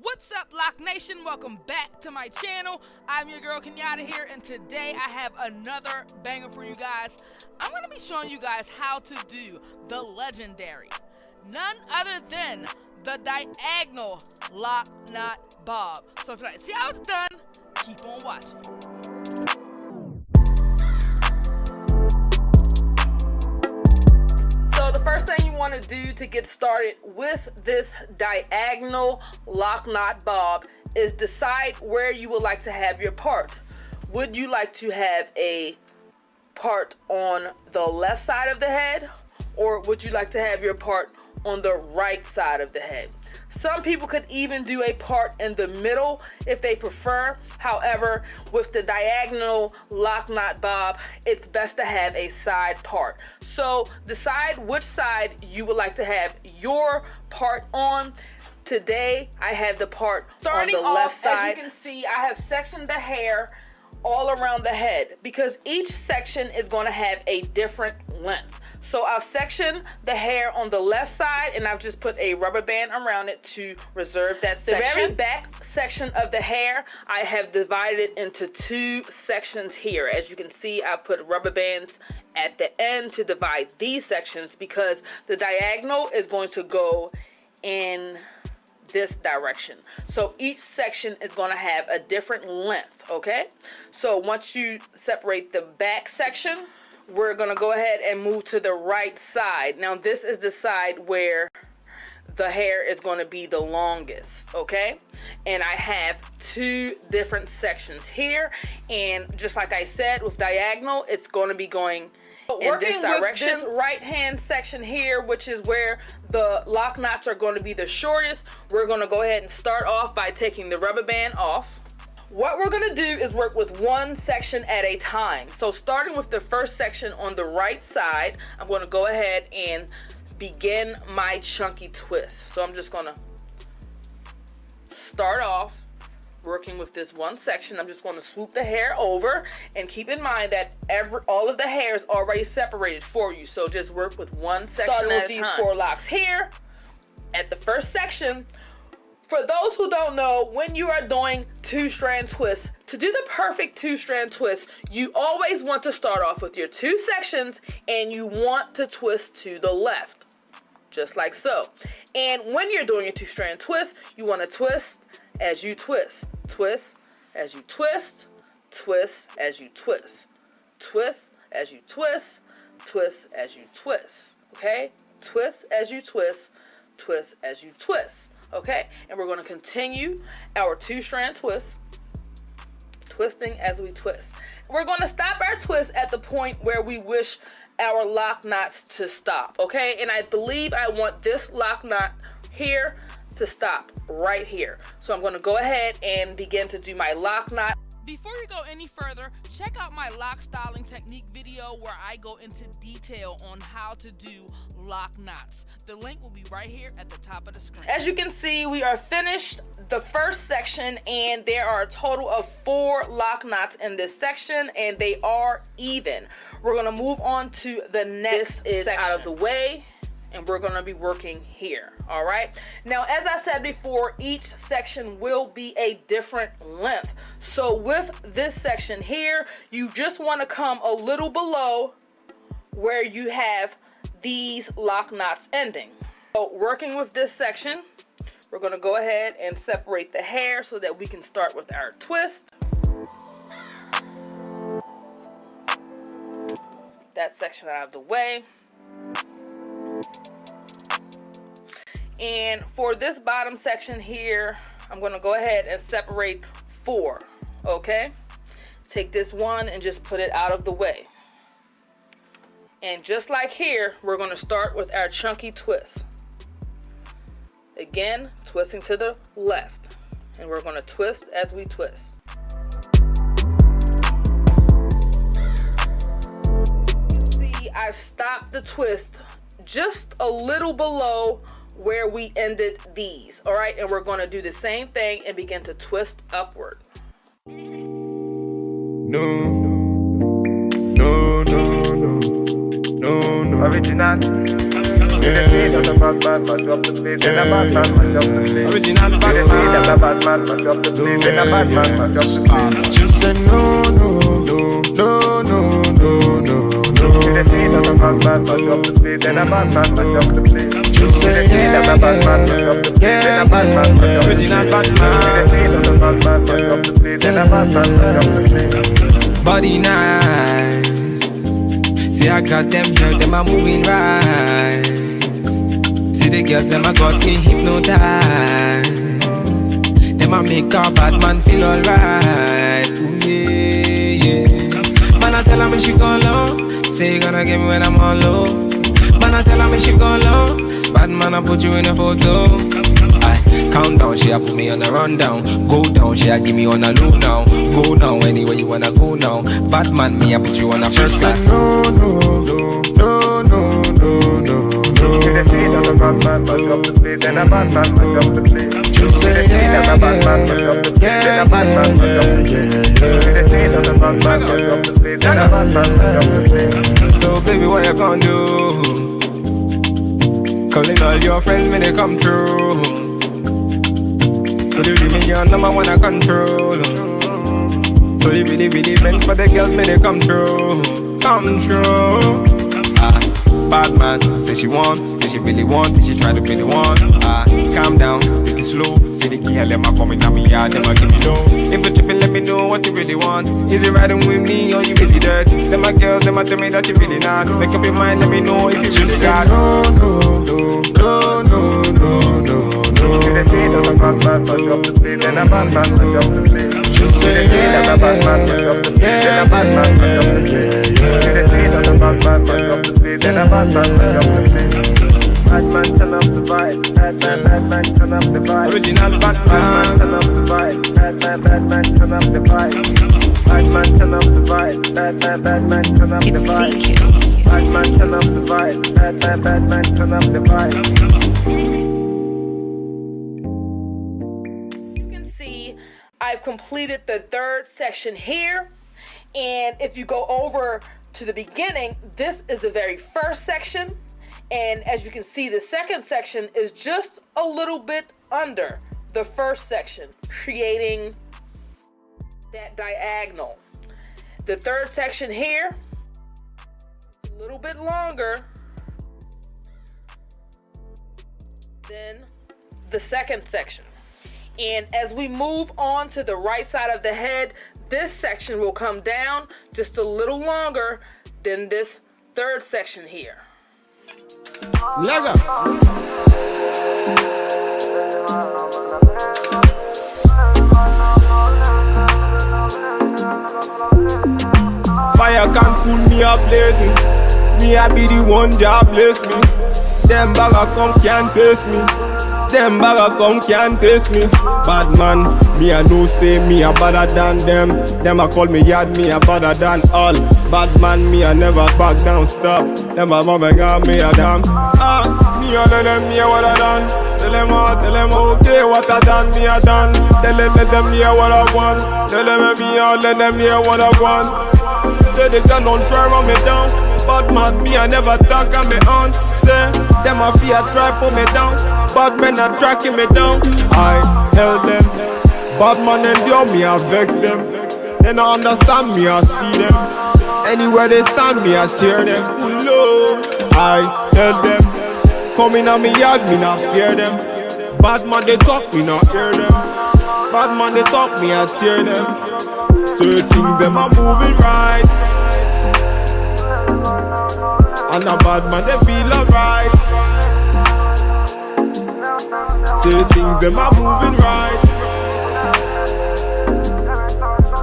What's up, Loc Nation? Welcome back to my channel. I'm your girl Kenyata here, and today I have another banger for you guys. I'm going to be showing you guys how to do the legendary, none other than the diagonal lock knot bob. So if you like to see how it's done, keep on watching. So the first thing you want to do to get started with this diagonal lock knot bob is decide where you would like to have your part. Would you like to have a part on the left side of the head, or would you like to have your part on the right side of the head? Some people could even do a part in the middle if they prefer. However, with the diagonal lock knot bob, it's best to have a side part. So decide which side you would like to have your part on. Today, I have the part on the left side. As you can see, I have sectioned the hair all around the head because each section is going to have a different length. So I've sectioned the hair on the left side and I've just put a rubber band around it to reserve that section. The very back section of the hair, I have divided into two sections here. As you can see, I put rubber bands at the end to divide these sections because the diagonal is going to go in this direction. So each section is going to have a different length, okay? So once you separate the back section, we're going to go ahead and move to the right side. Now this is the side where the hair is going to be the longest, okay? And I have two different sections here, and just like I said, with diagonal, it's going to be going in this direction. With this right hand section here, which is where the lock knots are going to be the shortest, we're going to go ahead and start off by taking the rubber band off. What we're going to do is work with one section at a time. So starting with the first section on the right side, I'm going to go ahead and begin my chunky twist. So I'm just going to start off working with this one section. I'm just going to swoop the hair over, and keep in mind that all of the hair is already separated for you. So just work with one section at a time. Starting with these 4 locks here at the first section. For those who don't know, when you are doing 2-strand twists, to do the perfect 2-strand twist, you always want to start off with your 2 sections and you want to twist to the left, just like so. And when you're doing a 2-strand twist, you want to twist as you twist, twist as you twist, twist as you twist, twist as you twist, twist as you twist, okay? Twist as you twist, twist as you twist. Okay, and we're going to continue our 2-strand twist, twisting as we twist. We're going to stop our twist at the point where we wish our lock knots to stop, okay? And I believe I want this lock knot here to stop right here. So I'm going to go ahead and begin to do my lock knot. Before you go any further, check out my lock styling technique video where I go into detail on how to do lock knots. The link will be right here at the top of the screen. As you can see, we are finished the first section, and there are a total of 4 lock knots in this section, and they are even. We're going to move on to the next section. This is out of the way, and we're going to be working here. All right, now as I said before, each section will be a different length. So with this section here, you just want to come a little below where you have these lock knots ending. So working with this section, we're going to go ahead and separate the hair so that we can start with our twist. That section out of the way. And for this bottom section here, I'm going to go ahead and separate 4, okay? Take this one and just put it out of the way. And just like here, we're going to start with our chunky twist. Again, twisting to the left. And we're going to twist as we twist. See, I've stopped the twist just a little below where we ended these. All right, and we're going to do the same thing and begin to twist upward. Original. Original Batman. She said no, no, no, no, no, no, no, no. She said yeah. Original Batman. Body nice. See I got them girls, them are moving right. See the girls, them a got me hypnotized. Them a make a bad man feel alright. Ooh, yeah, yeah. Man, I tell her when she go low. Say you gonna give me when I'm all low. Man, I tell her when she go low. Bad man, I put you in a photo. I count down, she a put me on a rundown. Go down, she a give me on a low now. Go now, anywhere you wanna go now. Bad man, me I put you on a first class. No, no, no, no, no, no, no. She say yeah, so baby, what you gonna do? Calling all your friends when they come through. So you really your number one I control. So you really meant for the girls when they come through. Come true. Bad man, say she want, say she really want, say she try to be the one. Calm down, take it slow. Say the girl, them a coming at me yard, them a give me low. If you tripping, let me know what you really want. Is it riding with me or you really dirt? Them a girls, them a tell me that you really not. Make up your mind, let me know if you really got. No, no, no, no, no, no, no, no. She say yeah, Bad man, turn up the vibe. Bad man, turn up the vibe. Original Batman, turn up the vibe. Bad man, turn up the vibe. Bad man, turn up the vibe. Bad man, turn up the vibe. Bad man, turn up the vibe. Bad man, turn up the vibe. You can see I've completed the third section here, and if you go over to the beginning, this is the very first section. And as you can see, the second section is just a little bit under the first section, creating that diagonal. The third section here, a little bit longer than the second section. And as we move on to the right side of the head, this section will come down just a little longer than this third section here. Lega. Fire can pull me up blazing. Me I be the one job bless me. Them bagger come can't taste me. Them bagger come can't taste me. Bad man, me I know say me a better than them. Them a call me yard, me a better than all. Bad man, me I never back down, stop. Them a mama got me a damn. Me a tell them me a what I done. Tell them okay what I done, me a done. Tell them let them hear what I want. Tell them me a let them hear what I want. Say the girl don't try run me down. Bad man, me I never talk on me on. Say them a fear try pull me down. Bad men are tracking me down. I held them. Bad man endure me, I vex them. They don't understand me, I see them. Anywhere they stand me, I tear them. Low. I tell them. Coming on me yard, me not fear them. Bad man they talk, me not hear them. Bad man they talk, me I tear them. So you think them are moving right. And a bad man they feel alright. Say things them are moving right.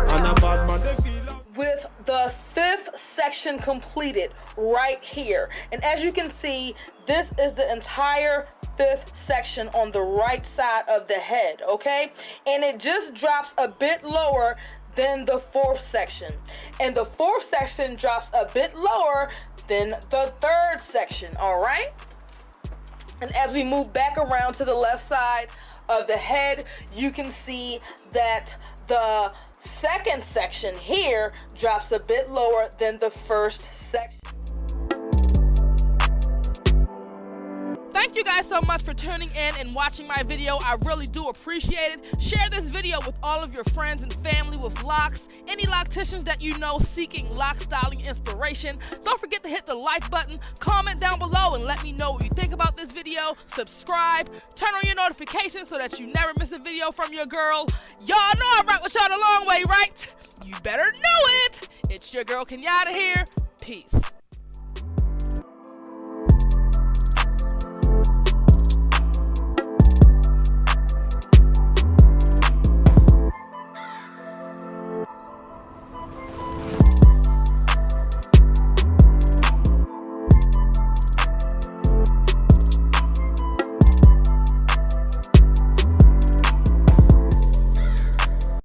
And a bad man they feel alright. With the fifth section completed right here, and as you can see, this is the entire fifth section on the right side of the head, okay? And it just drops a bit lower than the fourth section, and the fourth section drops a bit lower than the third section. All right, and as we move back around to the left side of the head, you can see that the second section here drops a bit lower than the first section. Thank you guys so much for tuning in and watching my video. I really do appreciate it. Share this video with all of your friends and family with locks, any locticians that you know seeking lock styling inspiration. Don't forget to hit the like button, comment down below, and let me know what you think about this video. Subscribe, turn on your notifications so that you never miss a video from your girl. Y'all know I rock with y'all the long way, right? You better know it. It's your girl Kenyata here. Peace.